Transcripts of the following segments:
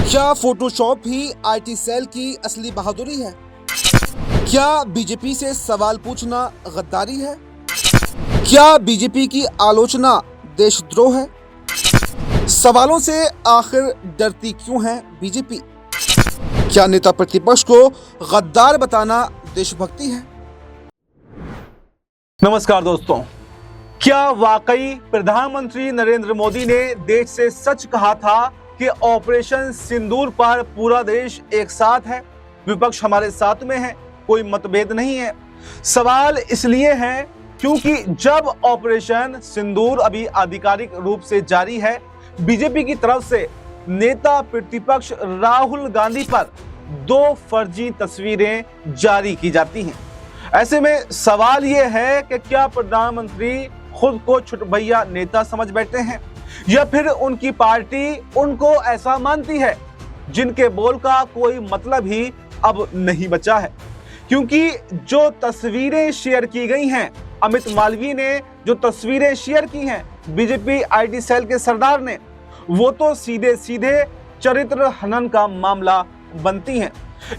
क्या Photoshop he IT cell की असली बहादुरी है? क्या बीजेपी से सवाल पूछना गद्दारी है? क्या बीजेपी की आलोचना देशद्रोह है? सवालों से आखिर डरती क्यों है बीजेपी? क्या नेता प्रतिपक्ष को गद्दार बताना देशभक्ति है? नमस्कार दोस्तों, क्या वाकई प्रधानमंत्री नरेंद्र मोदी ने देश से सच कहा था कि ऑपरेशन सिंदूर पर पूरा देश एक साथ है, विपक्ष हमारे साथ में है, कोई मतभेद नहीं है? सवाल इसलिए है क्योंकि जब ऑपरेशन सिंदूर अभी आधिकारिक रूप से जारी है, बीजेपी की तरफ से नेता प्रतिपक्ष राहुल गांधी पर 2 फर्जी तस्वीरें जारी की जाती हैं। ऐसे में सवाल यह है कि क्या प्रधानमंत्री खुद को छुटभैया नेता समझ बैठे हैं या फिर उनकी पार्टी उनको ऐसा मानती है जिनके बोल का कोई मतलब ही अब नहीं बचा है? क्योंकि जो तस्वीरें शेयर की गई हैं, अमित मालवीय ने जो तस्वीरें शेयर की हैं बीजेपी आईटी सेल के सरदार ने, वो तो सीधे सीधे चरित्र हनन का मामला बनती हैं।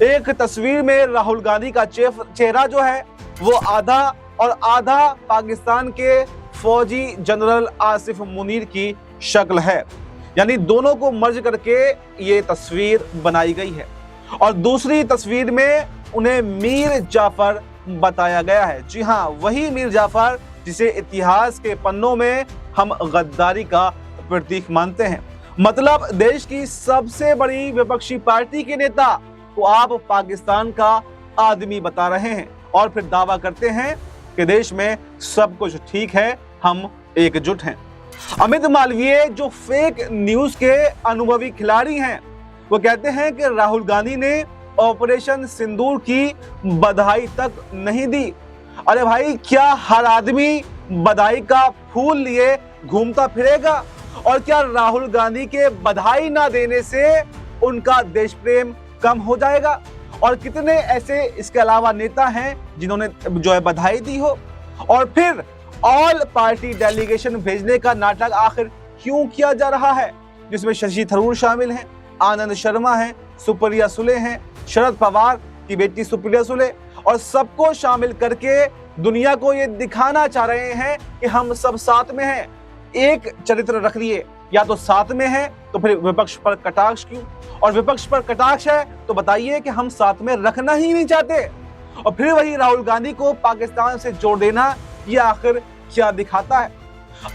एक तस्वीर में राहुल गांधी का चेहरा जो है वो आधा और आधा पाकिस्तान के फौजी जनरल आसिफ मुनीर की शक्ल है, यानी दोनों को मर्ज करके ये तस्वीर बनाई गई है। और दूसरी तस्वीर में उन्हें मीर जाफर बताया गया है। जी हाँ, वही मीर जाफर जिसे इतिहास के पन्नों में हम गद्दारी का प्रतीक मानते हैं। मतलब देश की सबसे बड़ी विपक्षी पार्टी के नेता को आप पाकिस्तान का आदमी बता रहे हैं और फिर दावा करते हैं कि देश में सब कुछ ठीक है, हम एकजुट हैं। अमित मालवीय जो फेक न्यूज के अनुभवी खिलाड़ी हैं, वो कहते हैं कि राहुल गांधी ने ऑपरेशन सिंदूर की बधाई तक नहीं दी। अरे भाई, क्या हर आदमी बधाई का फूल लिए घूमता फिरेगा? और क्या राहुल गांधी के बधाई ना देने से उनका देश प्रेम कम हो जाएगा? और कितने ऐसे इसके अलावा नेता हैं जिन्होंने जो है बधाई दी हो? और फिर ऑल पार्टी डेलीगेशन भेजने का नाटक आखिर क्यों किया जा रहा है, जिसमें शशि थरूर शामिल हैं, आनंद शर्मा हैं, सुप्रिया सुले हैं, शरद पवार की बेटी सुप्रिया सुले, और सबको शामिल करके दुनिया को ये दिखाना चाह रहे हैं कि हम सब साथ में हैं। एक चरित्र रख लिए, या तो साथ में है तो फिर विपक्ष पर कटाक्ष क्यों? और विपक्ष पर कटाक्ष है तो बताइए कि हम साथ में रखना ही नहीं चाहते। और फिर वही राहुल गांधी को पाकिस्तान से जोड़ देना, ये आखिर क्या दिखाता है?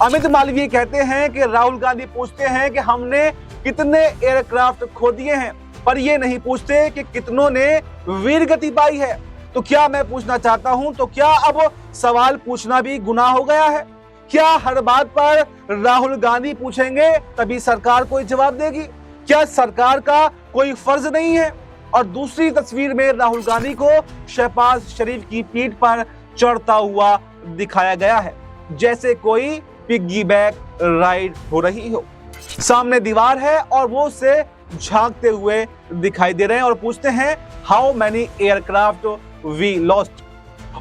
अमित मालवीय कहते हैं कि राहुल गांधी पूछते हैं कि हमने कितने एयरक्राफ्ट खो दिए हैं, पर ये नहीं पूछते कि कितनों ने वीर गति पाई है। तो क्या मैं पूछना चाहता हूं, तो क्या अब सवाल पूछना भी गुनाह हो गया है? क्या हर बात पर राहुल गांधी पूछेंगे तभी सरकार कोई जवाब देगी? क्या सरकार का कोई फर्ज नहीं है? और दूसरी तस्वीर में राहुल गांधी को शहबाज शरीफ की पीठ पर चढ़ता हुआ दिखाया गया है, जैसे कोई पिग्गी बैंक राइड हो रही हो। सामने दीवार है और वो उससे झांकते हुए दिखाई दे रहे हैं और पूछते हैं how many aircraft we lost,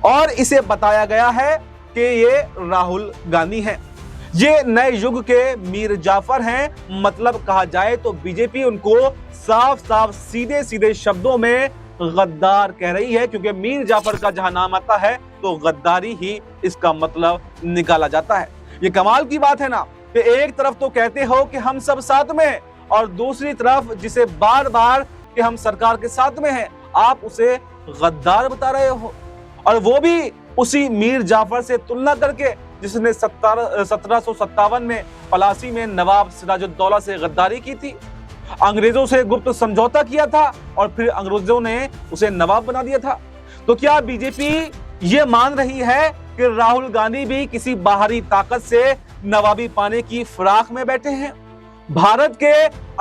और इसे बताया गया है कि ये राहुल गांधी हैं। ये नए युग के मीर जाफर हैं। मतलब कहा जाए तो बीजेपी उनको साफ साफ सीधे सीधे शब्दों में गद्दार कह रही है, क्योंकि मीर जाफर का जहां नाम आता है तो गद्दारी ही इसका मतलब निकाला जाता है। ये कमाल की बात है ना कि एक तरफ तो कहते हो कि हम सब साथ में हैं, और दूसरी तरफ जिसे बार बार कि हम सरकार के साथ में हैं, आप उसे गद्दार बता रहे हो। और वो भी उसी मीर जाफर से तुलना करके जिसने 1757 में पलासी में नवाब सिराजुद्दौला से गद्दारी की थी, अंग्रेजों से गुप्त समझौता किया था और फिर अंग्रेजों ने उसे नवाब बना दिया था। तो क्या बीजेपी ये मान रही है कि राहुल गांधी भी किसी बाहरी ताकत से नवाबी पाने की फिराक में बैठे हैं? भारत के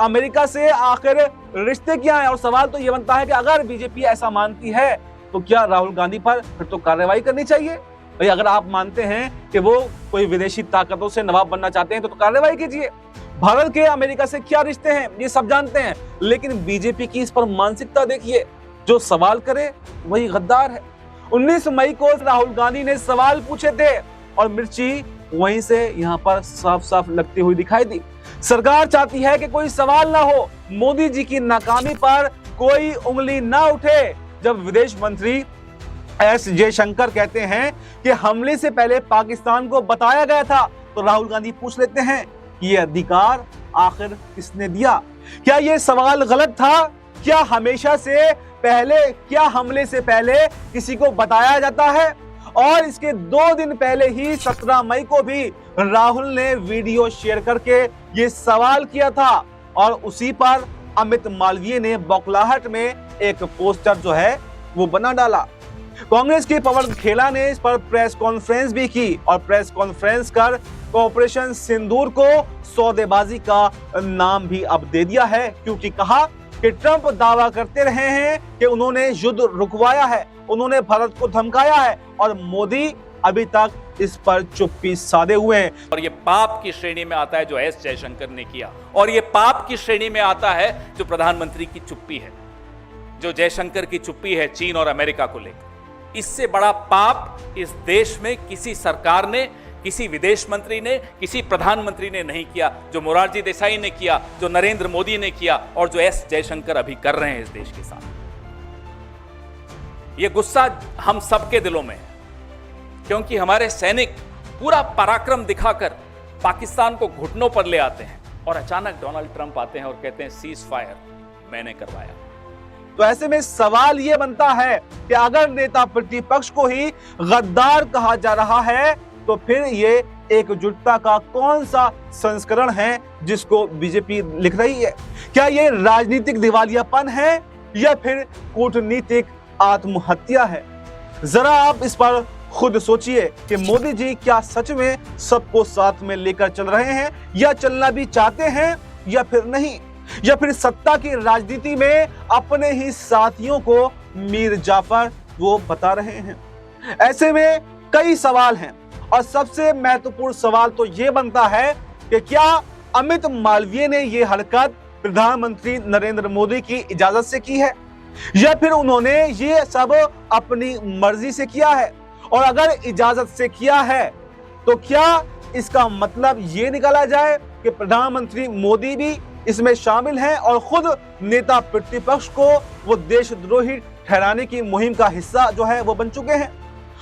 अमेरिका से आखिर रिश्ते क्या हैं? और सवाल तो ये बनता है कि अगर बीजेपी ऐसा मानती है तो क्या राहुल गांधी पर फिर तो कार्रवाई करनी चाहिए? भाई, अगर आप मानते हैं कि वो कोई विदेशी ताकतों से नवाब बनना चाहते हैं तो कार्रवाई कीजिए। भारत के अमेरिका से क्या रिश्ते हैं ये सब जानते हैं, लेकिन बीजेपी की इस पर मानसिकता देखिए, जो सवाल करे वही गद्दार है। 19 मई को राहुल गांधी ने सवाल पूछे थे और मिर्ची वहीं से यहां पर साफ साफ लगती हुई दिखाई दी। सरकार चाहती है कि कोई सवाल ना हो, मोदी जी की नाकामी पर कोई उंगली ना उठे। जब विदेश मंत्री एस जयशंकर कहते हैं कि हमले से पहले पाकिस्तान को बताया गया था, तो राहुल गांधी पूछ लेते हैं कि ये अधिकार आखिर किसने दिया? क्या ये सवाल गलत था? क्या हमेशा से पहले, क्या हमले से पहले किसी को बताया जाता है? और इसके 2 दिन पहले ही 17 मई को भी राहुल ने वीडियो शेयर करके ये सवाल किया था और उसी पर अमित मालवीय ने बौखलाहट में एक पोस्टर जो है वो बना डाला। कांग्रेस के पवन खेला ने इस पर प्रेस कॉन्फ्रेंस भी की और प्रेस कॉन्फ्रेंस कर ऑपरेशन सिंदूर को सौदेबाजी का नाम भी अब दे दिया है, क्योंकि कहा कि ट्रंप दावा करते रहे हैं कि उन्होंने युद्ध रुकवाया है, उन्होंने भारत को धमकाया है और मोदी अभी तक इस पर चुप्पी साधे हुए हैं। और ये पाप की श्रेणी में आता है जो एस जयशंकर ने किया, और ये पाप की श्रेणी में आता है जो प्रधानमंत्री की चुप्पी है, जो जयशंकर की चुप्पी है चीन और अमेरिका को लेकर। इससे बड़ा पाप इस देश में किसी सरकार ने, किसी विदेश मंत्री ने, किसी प्रधानमंत्री ने नहीं किया, जो मोरारजी देसाई ने किया, जो नरेंद्र मोदी ने किया और जो एस जयशंकर अभी कर रहे हैं इस देश के साथ। यह गुस्सा हम सबके दिलों में है, क्योंकि हमारे सैनिक पूरा पराक्रम दिखाकर पाकिस्तान को घुटनों पर ले आते हैं और अचानक डोनाल्ड ट्रंप आते हैं और कहते हैं सीज फायर मैंने करवाया। तो ऐसे में सवाल यह बनता है कि अगर नेता प्रतिपक्ष को ही गद्दार कहा जा रहा है, तो फिर ये एकजुटता का कौन सा संस्करण है जिसको बीजेपी लिख रही है? क्या ये राजनीतिक दिवालियापन है या फिर कूटनीतिक आत्महत्या है? जरा आप इस पर खुद सोचिए कि मोदी जी क्या सच में सबको साथ में लेकर चल रहे हैं, या चलना भी चाहते हैं या फिर नहीं, या फिर सत्ता की राजनीति में अपने ही साथियों को मीर जाफर वो बता रहे हैं। ऐसे में कई सवाल हैं और सबसे महत्वपूर्ण सवाल तो ये बनता है कि क्या अमित मालवीय ने ये हरकत प्रधानमंत्री नरेंद्र मोदी की इजाजत से की है, या फिर उन्होंने ये सब अपनी मर्जी से किया है? और अगर इजाजत से किया है तो क्या इसका मतलब ये निकाला जाए कि प्रधानमंत्री मोदी भी इसमें शामिल हैं और खुद नेता प्रतिपक्ष को वो देशद्रोही ठहराने की मुहिम का हिस्सा जो है वो बन चुके हैं?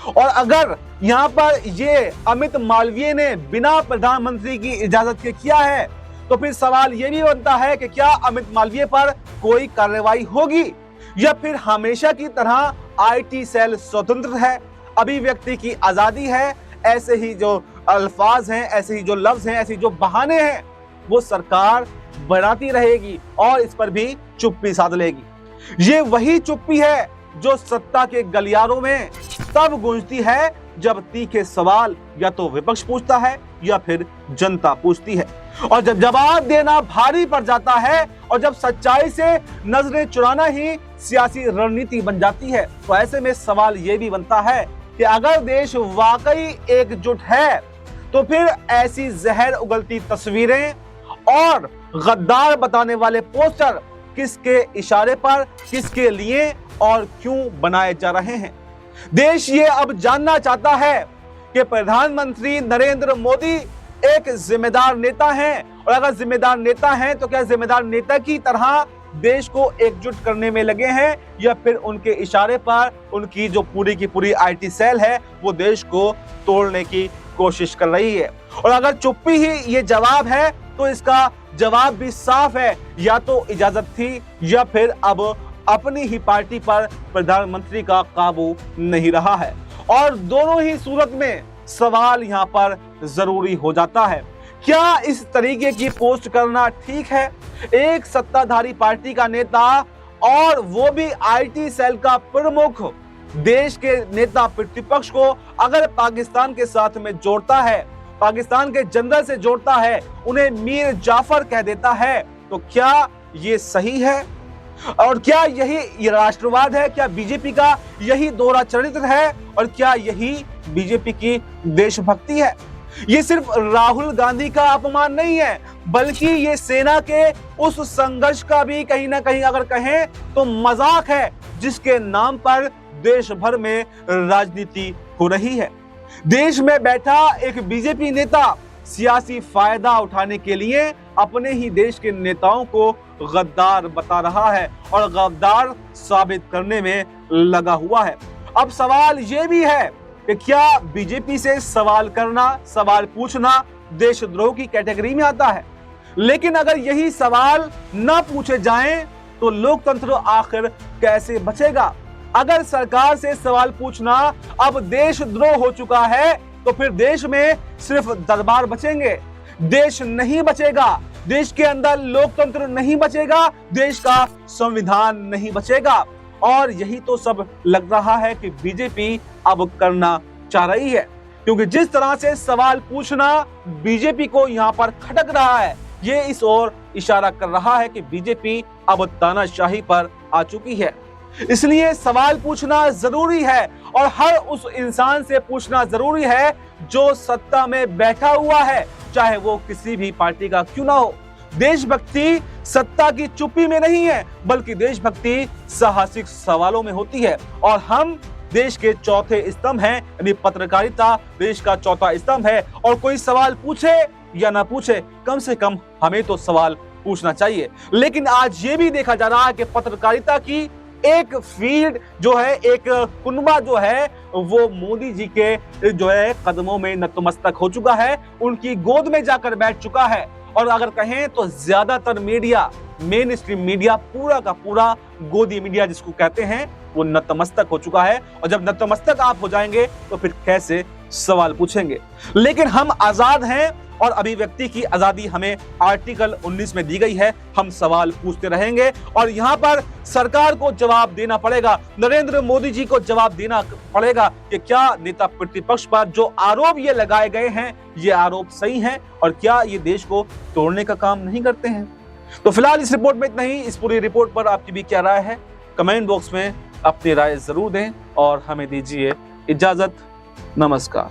और अगर यहाँ पर ये अमित मालवीय ने बिना प्रधानमंत्री की इजाजत के किया है, तो फिर सवाल ये भी बनता है कि क्या अमित मालवीय पर कोई कार्रवाई होगी, या फिर हमेशा की तरह आईटी सेल स्वतंत्र है, अभिव्यक्ति की आजादी है, ऐसे ही जो अल्फाज हैं, ऐसे ही जो लफ्ज हैं, ऐसे ही जो बहाने हैं वो सरकार बनाती रहेगी और इस पर भी चुप्पी साध लेगी। ये वही चुप्पी है जो सत्ता के गलियारों में तब गूंजती है जब तीखे सवाल या तो विपक्ष पूछता है या फिर जनता पूछती है, और जब जवाब देना भारी पड़ जाता है और जब सच्चाई से नजरें चुराना ही सियासी रणनीति बन जाती है, तो ऐसे में सवाल यह भी बनता है कि अगर देश वाकई एकजुट है तो फिर ऐसी जहर उगलती तस्वीरें और गद्दार बताने वाले पोस्टर किसके इशारे पर, किसके लिए और क्यों बनाए जा रहे हैं? देश ये अब जानना चाहता है कि प्रधानमंत्री नरेंद्र मोदी एक जिम्मेदार नेता हैं, और अगर जिम्मेदार नेता हैं तो क्या जिम्मेदार नेता की तरह देश को एकजुट करने में लगे हैं, या फिर उनके इशारे पर उनकी जो पूरी की पूरी आईटी सेल है वो देश को तोड़ने की कोशिश कर रही है? और अगर चुप्पी ही ये जवाब है तो इसका जवाब भी साफ है, या तो इजाजत थी या फिर अब अपनी ही पार्टी पर प्रधानमंत्री का काबू नहीं रहा है। और दोनों ही सूरत में सवाल यहाँ पर जरूरी हो जाता है, क्या इस तरीके की पोस्ट करना ठीक है? एक सत्ताधारी पार्टी का नेता और वो भी आईटी सेल का प्रमुख देश के नेता प्रतिपक्ष को अगर पाकिस्तान के साथ में जोड़ता है, पाकिस्तान के जनरल से जोड़ता है, उन्हें मीर जाफर कह देता है, तो क्या ये सही है? और क्या यही राष्ट्रवाद है? क्या बीजेपी का यही दोहरा चरित्र है? और क्या यही बीजेपी की देशभक्ति है? ये सिर्फ राहुल गांधी का अपमान नहीं है, बल्कि ये सेना के उस संघर्ष का भी कहीं ना कहीं अगर कहें तो मजाक है, जिसके नाम पर देश भर में राजनीति हो रही है। देश में बैठा एक बीजेपी नेता सियासी फायदा उठाने के लिए अपने ही देश के नेताओं को गद्दार बता रहा है और गद्दार साबित करने में लगा हुआ है। अब सवाल यह भी है कि क्या बीजेपी से सवाल करना, सवाल पूछना देशद्रोह की कैटेगरी में आता है? लेकिन अगर यही सवाल न पूछे जाएं तो लोकतंत्र आखिर कैसे बचेगा? अगर सरकार से सवाल पूछना अब देशद्रोह हो चुका है तो फिर देश में सिर्फ दरबार बचेंगे, देश नहीं बचेगा, देश के अंदर लोकतंत्र नहीं बचेगा, देश का संविधान नहीं बचेगा। और यही तो सब लग रहा है कि बीजेपी अब करना चाह रही है, क्योंकि जिस तरह से सवाल पूछना बीजेपी को यहां पर खटक रहा है, ये इस ओर इशारा कर रहा है कि बीजेपी अब तानाशाही पर आ चुकी है। इसलिए सवाल पूछना जरूरी है और हर उस इंसान से पूछना जरूरी है जो सत्ता में बैठा हुआ है, चाहे वो किसी भी पार्टी का क्यों ना हो। देशभक्ति सत्ता की चुप्पी में नहीं है, बल्कि देशभक्ति साहसिक सवालों में होती है। और हम देश के चौथे स्तंभ हैं, यानी पत्रकारिता देश का चौथा स्तंभ है। और कोई सवाल पूछे या ना पूछे, कम से कम हमें तो सवाल पूछना चाहिए। लेकिन आज ये भी देखा जा रहा है कि पत्रकारिता की एक फील्ड जो है, एक कुनबा जो है, वो मोदी जी के जो है कदमों में नतमस्तक हो चुका है, उनकी गोद में जाकर बैठ चुका है। और अगर कहें तो ज्यादातर मीडिया, मेन स्ट्रीम मीडिया, पूरा का पूरा गोदी मीडिया जिसको कहते हैं, वो नतमस्तक हो चुका है। और जब नतमस्तक आप हो जाएंगे तो फिर कैसे सवाल पूछेंगे? लेकिन हम आजाद हैं और अभिव्यक्ति की आजादी हमें आर्टिकल 19 में दी गई है। हम सवाल पूछते रहेंगे और यहाँ पर सरकार को जवाब देना पड़ेगा, नरेंद्र मोदी जी को जवाब देना पड़ेगा कि क्या नेता प्रतिपक्ष पर जो आरोप ये लगाए गए हैं, ये आरोप सही हैं और क्या ये देश को तोड़ने का काम नहीं करते हैं। तो फिलहाल इस रिपोर्ट में इतना ही। इस पूरी रिपोर्ट पर आपकी भी क्या राय है, कमेंट बॉक्स में अपनी राय जरूर दें और हमें दीजिए इजाजत। नमस्कार।